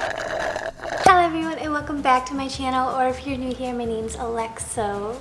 Hello everyone and welcome back to my channel, or if you're new here, my name's Alexarayeco.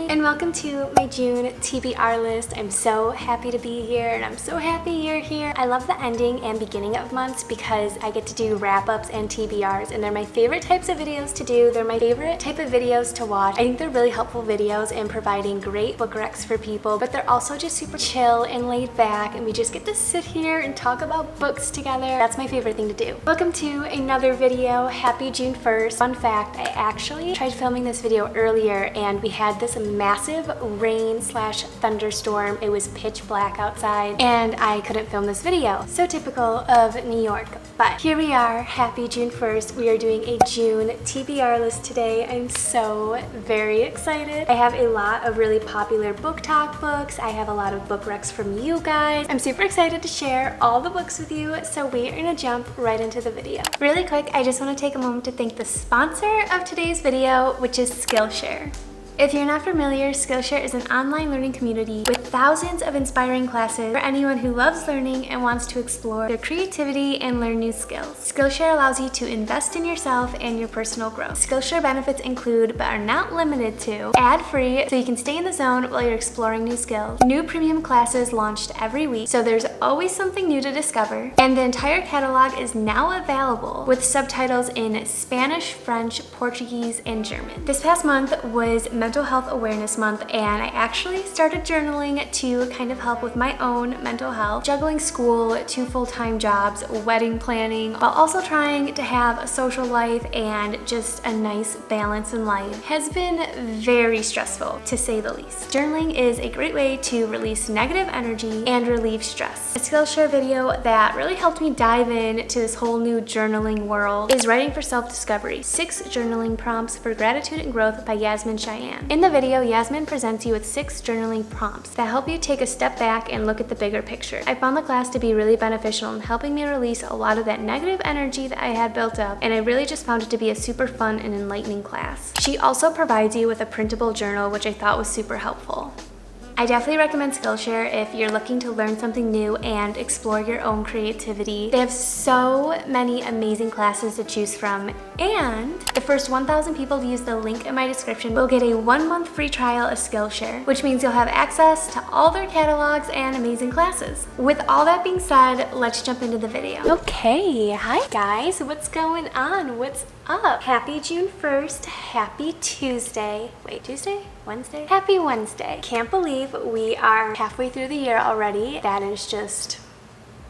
And welcome to my June TBR list. I'm so happy to be here and I'm so happy you're here. I love the ending and beginning of months because I get to do wrap-ups and TBRs, and they're my favorite types of videos to do. They're my favorite type of videos to watch. I think they're really helpful videos in providing great book recs for people, but they're also just super chill and laid back, and we just get to sit here and talk about books together. That's my favorite thing to do. Welcome to another video. Happy June 1st. Fun fact, I actually tried filming this video earlier and we had this massive rain/thunderstorm. It was pitch black outside and I couldn't film this video. So typical of New York. But here we are. Happy June 1st. We are doing a June TBR list today. I'm so very excited. I have a lot of really popular book talk books. I have a lot of book recs from you guys. I'm super excited to share all the books with you, so we are gonna jump right into the video. Really quick, I just want to take a moment to thank the sponsor of today's video, which is Skillshare. If you're not familiar, Skillshare is an online learning community with thousands of inspiring classes for anyone who loves learning and wants to explore their creativity and learn new skills. Skillshare allows you to invest in yourself and your personal growth. Skillshare benefits include, but are not limited to, ad-free, so you can stay in the zone while you're exploring new skills. New premium classes launched every week, so there's always something new to discover. And the entire catalog is now available with subtitles in Spanish, French, Portuguese, and German. This past month was Mental Health Awareness Month, and I actually started journaling to kind of help with my own mental health, juggling school, 2 full-time jobs, wedding planning, while also trying to have a social life and just a nice balance in life has been very stressful, to say the least. Journaling is a great way to release negative energy and relieve stress. A Skillshare video that really helped me dive into this whole new journaling world is Writing for Self-Discovery: 6 Journaling Prompts for Gratitude and Growth by Yasmin Cheyenne. In the video, Yasmin presents you with 6 journaling prompts that help you take a step back and look at the bigger picture. I found the class to be really beneficial in helping me release a lot of that negative energy that I had built up, and I really just found it to be a super fun and enlightening class. She also provides you with a printable journal, which I thought was super helpful. I definitely recommend Skillshare if you're looking to learn something new and explore your own creativity. They have so many amazing classes to choose from, and the first 1,000 people to use the link in my description will get a 1-month free trial of Skillshare, which means you'll have access to all their catalogs and amazing classes. With all that being said, let's jump into the video. Okay, hi guys, what's going on? What's up? Happy June 1st, happy Tuesday. Wait, Tuesday? Wednesday? Happy Wednesday. Can't believe we are halfway through the year already. That is just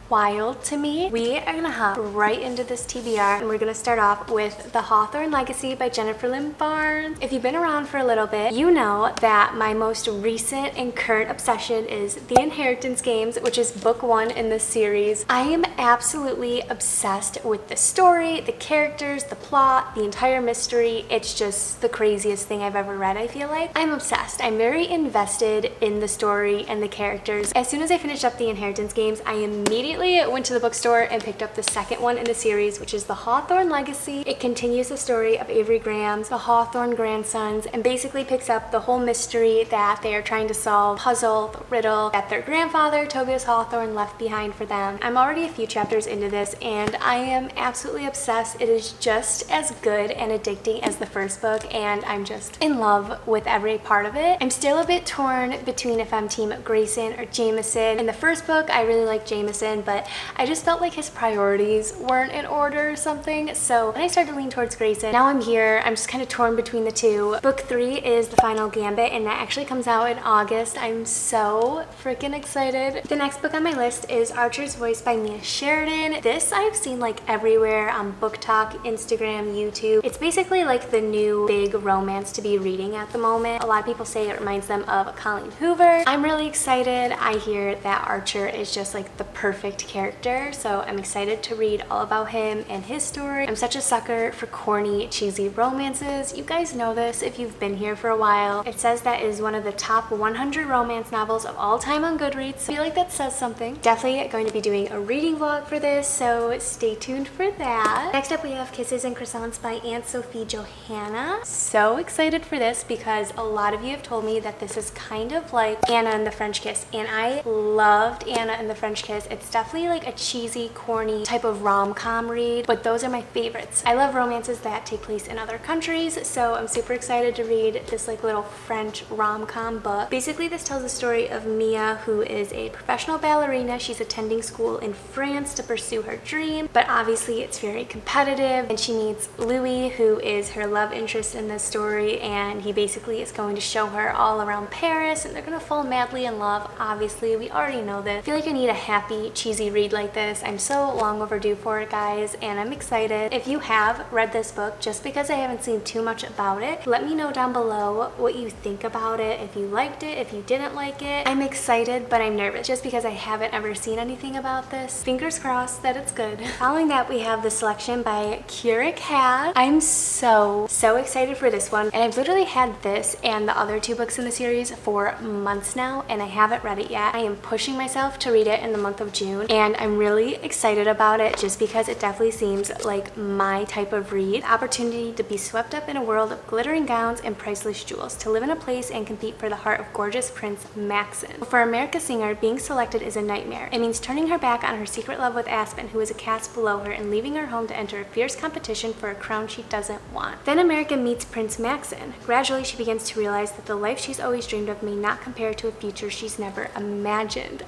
wild to me. We are gonna hop right into this TBR, and we're gonna start off with The Hawthorne Legacy by Jennifer Lynn Barnes. If you've been around for a little bit, you know that my most recent and current obsession is The Inheritance Games, which is book 1 in this series. I am absolutely obsessed with the story, the characters, the plot, the entire mystery. It's just the craziest thing I've ever read, I feel like. I'm obsessed. I'm very invested in the story and the characters. As soon as I finished up The Inheritance Games, I immediately went to the bookstore and picked up the second one in the series, which is The Hawthorne Legacy. It continues the story of Avery Graham's, the Hawthorne grandsons, and basically picks up the whole mystery that they are trying to solve, puzzle, the riddle that their grandfather, Tobias Hawthorne, left behind for them. I'm already a few chapters into this, and I am absolutely obsessed. It is just as good and addicting as the first book, and I'm just in love with every part of it. I'm still a bit torn between if I'm team Grayson or Jameson. In the first book, I really like Jameson, but I just felt like his priorities weren't in order or something, so then I started to lean towards Grayson. Now I'm here. I'm just kind of torn between the two. Book 3 is The Final Gambit, and that actually comes out in August. I'm so freaking excited. The next book on my list is Archer's Voice by Mia Sheridan. This I've seen like everywhere on Book Talk, Instagram, YouTube. It's basically like the new big romance to be reading at the moment. A lot of people say it reminds them of Colleen Hoover. I'm really excited. I hear that Archer is just like the perfect character, so I'm excited to read all about him and his story. I'm such a sucker for corny, cheesy romances. You guys know this if you've been here for a while. It says that is one of the top 100 romance novels of all time on Goodreads. I feel like that says something. Definitely going to be doing a reading vlog for this, so stay tuned for that. Next up we have Kisses and Croissants by Aunt Sophie Johanna. So excited for this because a lot of you have told me that this is kind of like Anna and the French Kiss, and I loved Anna and the French Kiss. It's definitely like a cheesy, corny type of rom-com read, but those are my favorites. I love romances that take place in other countries, so I'm super excited to read this like little French rom-com book. Basically, this tells the story of Mia, who is a professional ballerina. She's attending school in France to pursue her dream, but obviously it's very competitive, and she meets Louis, who is her love interest in this story, and he basically is going to show her all around Paris, and they're gonna fall madly in love. Obviously, we already know this. I feel like I need a happy, cheesy read like this. I'm so long overdue for it, guys, and I'm excited. If you have read this book, just because I haven't seen too much about it, let me know down below what you think about it, if you liked it, if you didn't like it. I'm excited, but I'm nervous just because I haven't ever seen anything about this. Fingers crossed that it's good. Following that, we have the selection by Keurig Had. I'm so excited for this one, and I've literally had this and the other two books in the series for months now, and I haven't read it yet. I am pushing myself to read it in the month of June, and I'm really excited about it just because it definitely seems like my type of read. The opportunity to be swept up in a world of glittering gowns and priceless jewels, to live in a place and compete for the heart of gorgeous Prince Maxon. For America Singer, being selected is a nightmare. It means turning her back on her secret love with Aspen, who is a caste below her, and leaving her home to enter a fierce competition for a crown she doesn't want. Then America meets Prince Maxon. Gradually, she begins to realize that the life she's always dreamed of may not compare to a future she's never imagined.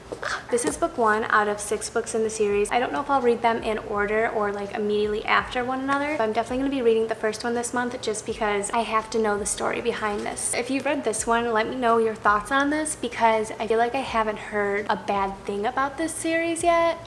This is book 1 out of 6 books in the series. I don't know if I'll read them in order or like immediately after one another, but I'm definitely going to be reading the first one this month just because I have to know the story behind this. If you've read this one, let me know your thoughts on this because I feel like I haven't heard a bad thing about this series yet.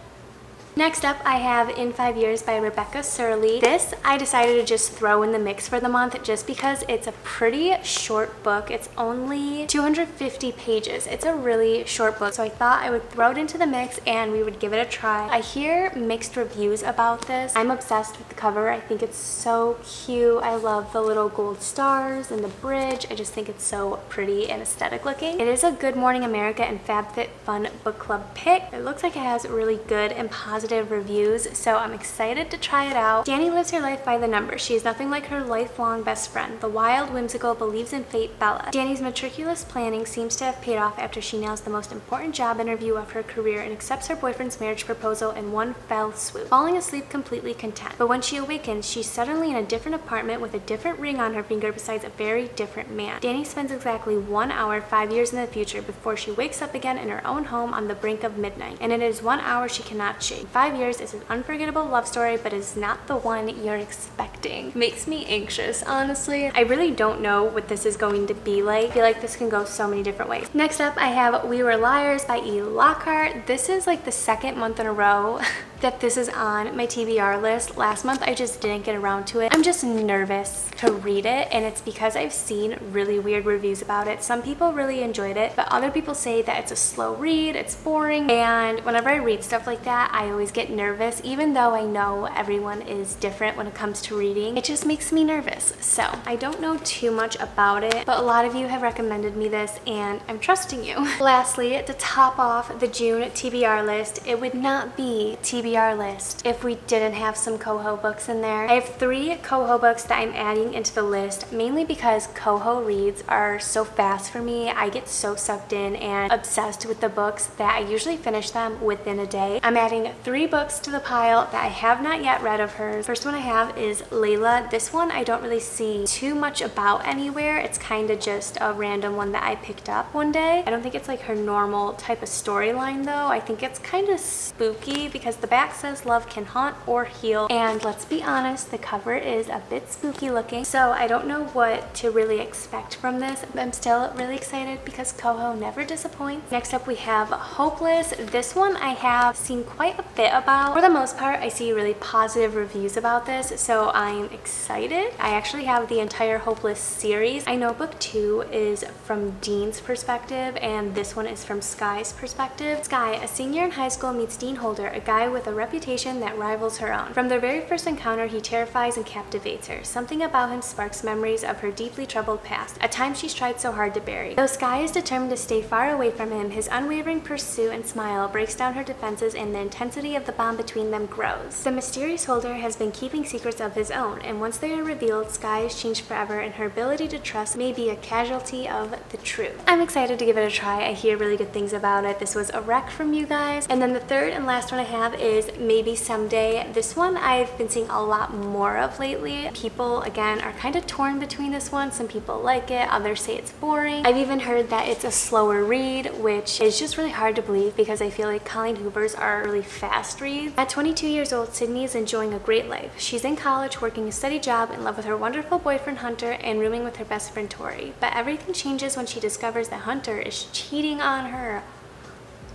Next up, I have In 5 Years by Rebecca Surley. This I decided to just throw in the mix for the month just because it's a pretty short book. It's only 250 pages. It's a really short book, so I thought I would throw it into the mix and we would give it a try. I hear mixed reviews about this. I'm obsessed with the cover. I think it's so cute. I love the little gold stars and the bridge. I just think it's so pretty and aesthetic looking. It is a Good Morning America and FabFitFun book club pick. It looks like it has really good and positive reviews, so I'm excited to try it out. Dani lives her life by the numbers. She is nothing like her lifelong best friend, the wild, whimsical, believes in fate Bella. Dani's meticulous planning seems to have paid off after she nails the most important job interview of her career and accepts her boyfriend's marriage proposal in one fell swoop, falling asleep completely content. But when she awakens, she's suddenly in a different apartment with a different ring on her finger besides a very different man. Dani spends exactly 1 hour 5 years in the future before she wakes up again in her own home on the brink of midnight, and it is 1 hour she cannot shake. 5 Years is an unforgettable love story, but is not the one you're expecting. Makes me anxious, honestly. I really don't know what this is going to be like. I feel like this can go so many different ways. Next up, I have We Were Liars by E. Lockhart. This is like the second month in a row that this is on my TBR list. Last month, I just didn't get around to it. I'm just nervous to read it, and it's because I've seen really weird reviews about it. Some people really enjoyed it, but other people say that it's a slow read, it's boring, and whenever I read stuff like that, I always get nervous. Even though I know everyone is different when it comes to reading, it just makes me nervous. So I don't know too much about it, but a lot of you have recommended me this, and I'm trusting you. Lastly, to top off the June TBR list, it would not be TBR list if we didn't have some Coho books in there. I have 3 Coho books that I'm adding into the list, mainly because Coho reads are so fast for me. I get so sucked in and obsessed with the books that I usually finish them within a day. I'm adding 3 books to the pile that I have not yet read of hers. First one I have is Layla. This one I don't really see too much about anywhere. It's kind of just a random one that I picked up one day. I don't think it's like her normal type of storyline though. I think it's kind of spooky because the back says love can haunt or heal, and let's be honest, the cover is a bit spooky looking, so I don't know what to really expect from this. I'm still really excited because Coho never disappoints. Next up we have Hopeless. This one I have seen quite a bit about. For the most part, I see really positive reviews about this, so I'm excited. I actually have the entire Hopeless series. I know book 2 is from Dean's perspective, and this one is from Sky's perspective. Sky, a senior in high school, meets Dean Holder, a guy with with a reputation that rivals her own. From their very first encounter, he terrifies and captivates her. Something about him sparks memories of her deeply troubled past, a time she's tried so hard to bury. Though Sky is determined to stay far away from him, his unwavering pursuit and smile breaks down her defenses, and the intensity of the bond between them grows. The mysterious holder has been keeping secrets of his own, and once they are revealed, Sky is changed forever, and her ability to trust may be a casualty of the truth. I'm excited to give it a try. I hear really good things about it. This was a rec from you guys. And then the third and last one I have is Maybe Someday. This one I've been seeing a lot more of lately. People, again, are kind of torn between this one. Some people like it, others say it's boring. I've even heard that it's a slower read, which is just really hard to believe because I feel like Colleen Hoover's are really fast reads. At 22 years old, Sydney is enjoying a great life. She's in college, working a steady job, in love with her wonderful boyfriend Hunter, and rooming with her best friend Tori. But everything changes when she discovers that Hunter is cheating on her.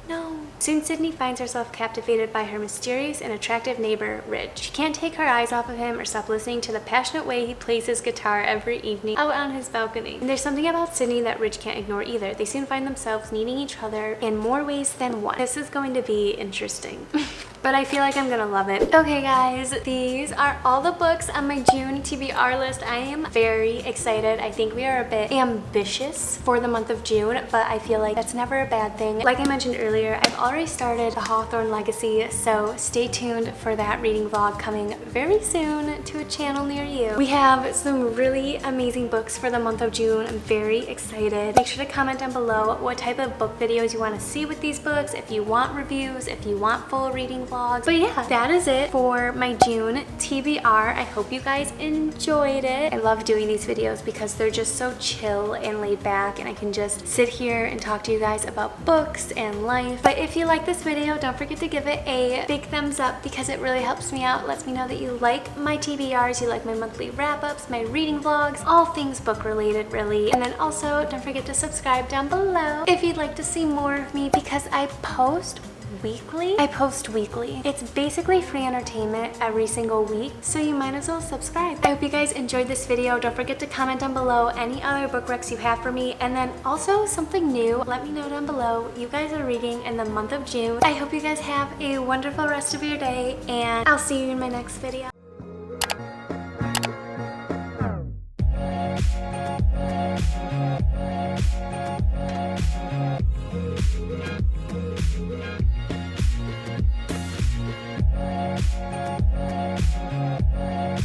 No. Soon Sydney finds herself captivated by her mysterious and attractive neighbor, Ridge. She can't take her eyes off of him or stop listening to the passionate way he plays his guitar every evening out on his balcony. And there's something about Sydney that Ridge can't ignore either. They soon find themselves needing each other in more ways than one. This is going to be interesting. But I feel like I'm gonna love it. Okay guys, these are all the books on my June TBR list. I am very excited. I think we are a bit ambitious for the month of June, but I feel like that's never a bad thing. Like I mentioned earlier, I've already started The Hawthorne Legacy, so stay tuned for that reading vlog coming very soon to a channel near you. We have some really amazing books for the month of June. I'm very excited. Make sure to comment down below what type of book videos you want to see with these books, if you want reviews, if you want full reading vlogs. But yeah, that is it for my June TBR. I hope you guys enjoyed it. I love doing these videos because they're just so chill and laid back, and I can just sit here and talk to you guys about books and life. But if you like this video, don't forget to give it a big thumbs up because it really helps me out. It lets me know that you like my TBRs, you like my monthly wrap-ups, my reading vlogs, all things book related really. And then also don't forget to subscribe down below if you'd like to see more of me, because I post weekly. It's basically free entertainment every single week, so you might as well subscribe. I hope you guys enjoyed this video. Don't forget to comment down below any other book recs you have for me, and then also something new. Let me know down below you guys are reading in the month of June. I hope you guys have a wonderful rest of your day, and I'll see you in my next video.